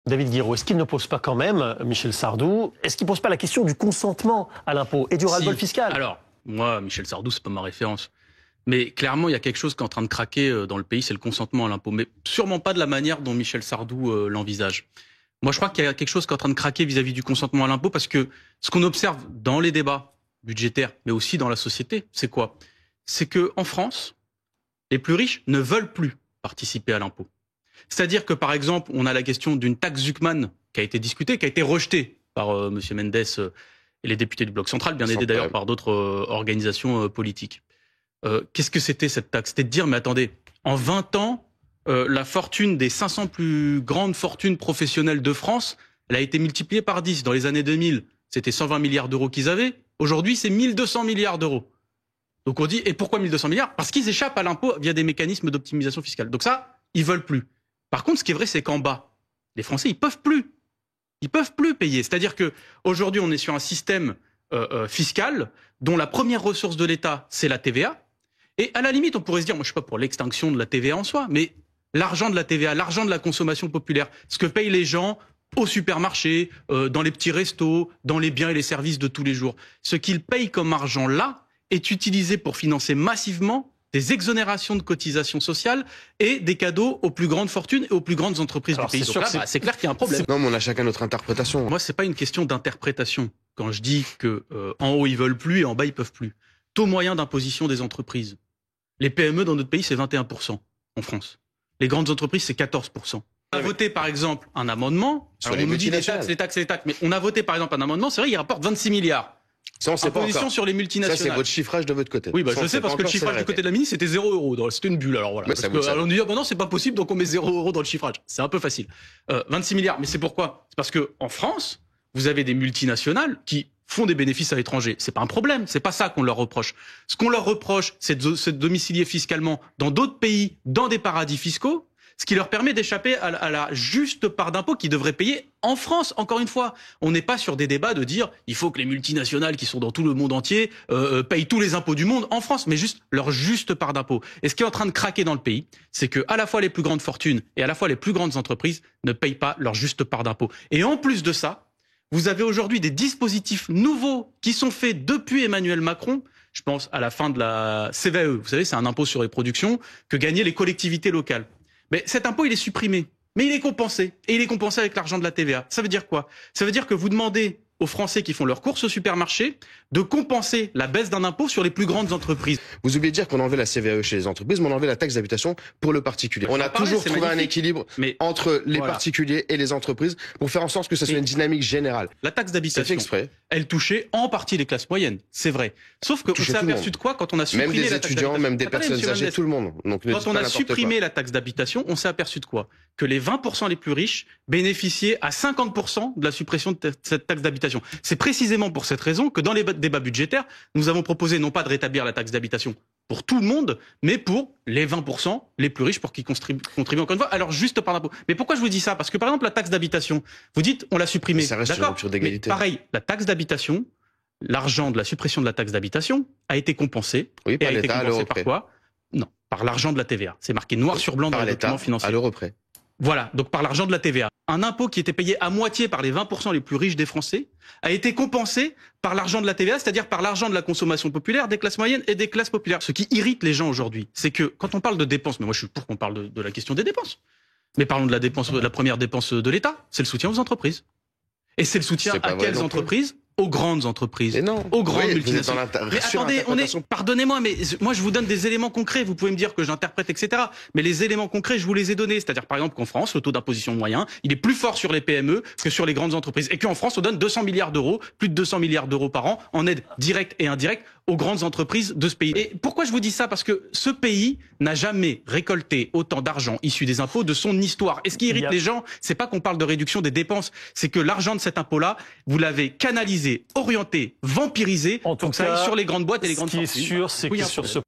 David Guiraud, est-ce qu'il ne pose pas quand même, Michel Sardou, est-ce qu'il ne pose pas la question du consentement à l'impôt et du ras-le-bol fiscal? Alors, moi, Michel Sardou, c'est pas ma référence. Mais clairement, il y a quelque chose qui est en train de craquer dans le pays, c'est le consentement à l'impôt. Mais sûrement pas de la manière dont Michel Sardou l'envisage. Moi, je crois qu'il y a quelque chose qui est en train de craquer vis-à-vis du consentement à l'impôt, parce que ce qu'on observe dans les débats budgétaires, mais aussi dans la société, c'est quoi? C'est qu'en France, les plus riches ne veulent plus participer à l'impôt. C'est-à-dire que, par exemple, on a la question d'une taxe Zuckman qui a été discutée, qui a été rejetée par M. Mendes et les députés du Bloc central, bien aidés d'ailleurs par d'autres organisations politiques. Qu'est-ce que c'était cette taxe? C'était de dire, mais attendez, en 20 ans, la fortune des 500 plus grandes fortunes professionnelles de France, elle a été multipliée par 10. Dans les années 2000, c'était 120 milliards d'euros qu'ils avaient. Aujourd'hui, c'est 1200 milliards d'euros. Donc on dit, et pourquoi 1200 milliards? Parce qu'ils échappent à l'impôt via des mécanismes d'optimisation fiscale. Donc ça, ils veulent plus. Par contre, ce qui est vrai, c'est qu'en bas, les Français, ils peuvent plus. Ils peuvent plus payer. C'est-à-dire que aujourd'hui, on est sur un système fiscal dont la première ressource de l'État, c'est la TVA. Et à la limite, on pourrait se dire, moi je suis pas pour l'extinction de la TVA en soi, mais l'argent de la TVA, l'argent de la consommation populaire, ce que payent les gens au supermarché, dans les petits restos, dans les biens et les services de tous les jours, ce qu'ils payent comme argent là est utilisé pour financer massivement des exonérations de cotisations sociales et des cadeaux aux plus grandes fortunes et aux plus grandes entreprises du pays. Donc là, c'est clair qu'il y a un problème. Non, mais on a chacun notre interprétation. Moi, c'est pas une question d'interprétation. Quand je dis que en haut ils veulent plus et en bas ils peuvent plus. Taux moyen d'imposition des entreprises. Les PME dans notre pays, c'est 21% en France. Les grandes entreprises, c'est 14%. On a voté, par exemple, un amendement. Alors, on nous dit les taxes, mais on a voté, par exemple, un amendement. C'est vrai, il rapporte 26 milliards. Ça, on sait pas encore. Sur les multinationales. Ça, c'est votre chiffrage de votre côté. Oui, je sais, parce que le chiffrage du côté de la ministre, c'était 0 €. C'était une bulle, alors voilà. Parce que, alors on nous dit, non, c'est pas possible, donc on met 0 € dans le chiffrage. C'est un peu facile. 26 milliards. Mais c'est pourquoi? C'est parce que, en France, vous avez des multinationales qui font des bénéfices à l'étranger. C'est pas un problème. C'est pas ça qu'on leur reproche. Ce qu'on leur reproche, c'est de se domicilier fiscalement dans d'autres pays, dans des paradis fiscaux, ce qui leur permet d'échapper à la juste part d'impôt qu'ils devraient payer en France. Encore une fois, on n'est pas sur des débats de dire il faut que les multinationales qui sont dans tout le monde entier payent tous les impôts du monde en France, mais juste leur juste part d'impôt. Et ce qui est en train de craquer dans le pays, c'est que à la fois les plus grandes fortunes et à la fois les plus grandes entreprises ne payent pas leur juste part d'impôt. Et en plus de ça, vous avez aujourd'hui des dispositifs nouveaux qui sont faits depuis Emmanuel Macron. Je pense à la fin de la CVAE. Vous savez, c'est un impôt sur les productions que gagnaient les collectivités locales. Mais cet impôt, il est supprimé. Mais il est compensé. Et il est compensé avec l'argent de la TVA. Ça veut dire quoi? Ça veut dire que vous demandez aux Français qui font leurs courses au supermarché de compenser la baisse d'un impôt sur les plus grandes entreprises. Vous oubliez de dire qu'on a enlevé la CVAE chez les entreprises, mais on a enlevé la taxe d'habitation pour le particulier. On a toujours trouvé un équilibre entre les particuliers et les entreprises pour faire en sorte que ce soit une dynamique générale. La taxe d'habitation, elle touchait en partie les classes moyennes, c'est vrai. Sauf qu'on s'est aperçu de quoi quand on a supprimé la taxe d'habitation? Même des étudiants, même des personnes âgées, tout le monde. Donc, quand on a supprimé la taxe d'habitation, on s'est aperçu de quoi? Que les 20% les plus riches bénéficiaient à 50% de la suppression de cette taxe d'habitation. C'est précisément pour cette raison que dans les débats budgétaires, nous avons proposé non pas de rétablir la taxe d'habitation pour tout le monde, mais pour les 20% les plus riches pour qu'ils contribuent encore une fois à leur juste part d'impôt. Mais pourquoi je vous dis ça? Parce que par exemple la taxe d'habitation, vous dites on l'a supprimée. Ça reste une rupture d'égalité. Pareil, la taxe d'habitation, l'argent de la suppression de la taxe d'habitation a été compensé. Oui, par l'État à l'euro près. Par quoi? Non, par l'argent de la TVA. C'est marqué noir sur blanc dans les documents financiers. À l'euro près. Voilà, donc par l'argent de la TVA. Un impôt qui était payé à moitié par les 20% les plus riches des Français a été compensé par l'argent de la TVA, c'est-à-dire par l'argent de la consommation populaire, des classes moyennes et des classes populaires. Ce qui irrite les gens aujourd'hui, c'est que quand on parle de dépenses, mais moi je suis pour qu'on parle de la question des dépenses, mais parlons de la dépense, de la première dépense de l'État, c'est le soutien aux entreprises. Et c'est le soutien à quelles entreprises? Aux grandes entreprises, aux grandes multinationales. Mais attendez, pardonnez-moi, mais moi je vous donne des éléments concrets. Vous pouvez me dire que j'interprète, etc. Mais les éléments concrets, je vous les ai donnés. C'est-à-dire, par exemple, qu'en France, le taux d'imposition moyen, il est plus fort sur les PME que sur les grandes entreprises. Et qu'en France, on donne 200 milliards d'euros, plus de 200 milliards d'euros par an, en aide directe et indirecte aux grandes entreprises de ce pays. Et pourquoi je vous dis ça? Parce que ce pays n'a jamais récolté autant d'argent issu des impôts de son histoire. Et ce qui irrite les gens, c'est pas qu'on parle de réduction des dépenses, c'est que l'argent de cet impôt-là, vous l'avez canalisé, orienté, vampirisé, en tout cas, sur les grandes boîtes et les grandes fortunes. Ce qui est sûr, c'est que sur ce